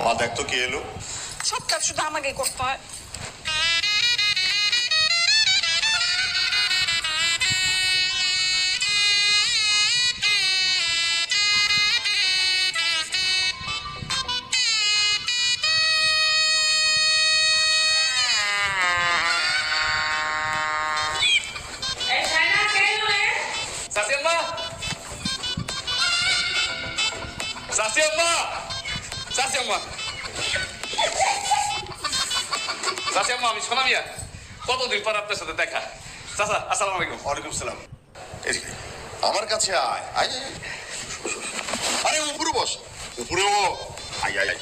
মা দেখ তো কে এলো। সব কাজ শুধু আমাকেই করতে হয়। আমি সোনা মিয়া, কতদিন পর আপনার সাথে দেখা। চাচা আসসালামু আলাইকুম। ওয়ালাইকুম সালাম। এদিকে আমার কাছে আয় আয় আয়। আরে উপরে বস, উপরে ও আয় আয় আয়।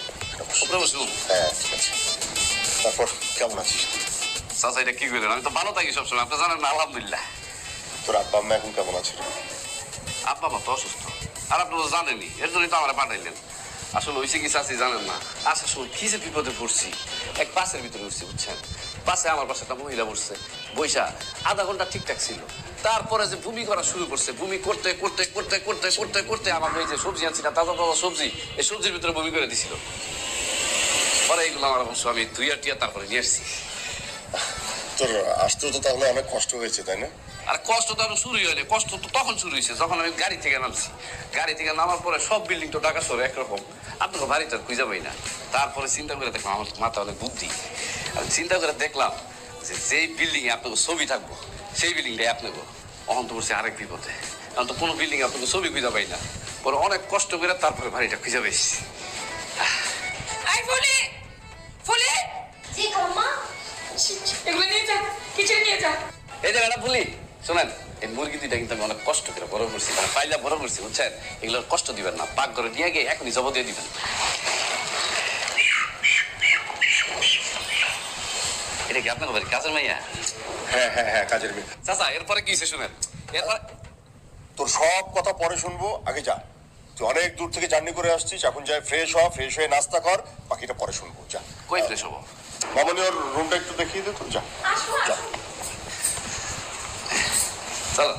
উপরে বসুন। হ্যাঁ ঠিক আছে। তারপর কেমন আছিস? চাচা এটা কি করলেন? আমি তো ভালো থাকি সবসময়, আপনি জানেন না। আলহামদুলিল্লাহ। তোর আব্বা আম্মা এখন কেমন আছে? আব্বা মা তো অসুস্থ, আর আপনি তো জানেনই, এর জন্যই তো আমার পাঠাইলেন। আসলে হয়েছে কি চাচি জানেন না, আসার সময় কি যে বিপদে পড়ছি। এক বাসের ভিতরে উঠছি, বুঝছেন? বাসে আমার পাশে একটা মহিলা বসছে, বৈশা আধা ঘন্টা ঠিকঠাক ছিল। তারপরে যে বমি করা শুরু করছে, বমি করতে করতে করতে করতে করতে করতে আমাকে এই যে সবজি আনছি না, তাজা তাজা সবজি, এই সবজির ভিতরে বমি করে দিছিল। পরে এইগুলো আমার অবশ্য আমি ধুইয়া টুইয়া তারপরে নিয়ে আসছি। তোর আসতেও তো তাহলে অনেক কষ্ট হয়েছে তাই না? আর কষ্ট তো আরো শুরুই হয়নি, কষ্ট তো তখন শুরু হয়েছে যখন আমি গাড়ি থেকে নামছি। গাড়ি থেকে নামার পরে সব বিল্ডিং তো ঢাকা শহরে একরকম, আপনাকে বাড়িতে আর খুঁজে পাই না। তারপরে চিন্তা করে দেখলাম আমার মাথা অনেক বুদ্ধি। আমি চিন্তা করে দেখলাম যে যেই বিল্ডিং এ আপনাকে ছবি থাকবো সেই বিল্ডিংটাই আপনাকে অহন্ত করছে আরেক বিপদে। কারণ তো কোনো বিল্ডিং আপনাকে ছবি খুঁজে পাই না। পরে অনেক কষ্ট করে তারপরে বাড়িটা খুঁজে পেয়েছি। এগুলো নিয়ে যা, কিচেনে নিয়ে যা। এই জায়গাটা ভুলি শোনেন, এই মুরগি দুইটা কিন্তু আমি অনেক কষ্ট করে বড় করছি, মানে পাইলা বড় করছি, বুঝছেন? এগুলোর কষ্ট দিবেন না, পাক ঘরে নিয়ে গিয়ে এখনই জব দিয়ে দিবেন। এটা কি আপনার বাড়ি কাজের মাইয়া? হ্যাঁ হ্যাঁ হ্যাঁ, কাজের মেয়ে। চাচা এরপরে কি হয়েছে শুনেন। এরপরে তোর সব কথা পরে শুনবো, আগে যা। তুই অনেক দূর থেকে জার্নি করে আসছিস, এখন যাই ফ্রেশ হ, ফ্রেশ হয়ে নাস্তা কর, বাকিটা পরে শুনবো। যা। কই ফ্রেশ হবো? মামনি ওর রুমটা একটু দেখিয়ে দে তো, যা যা। চলো।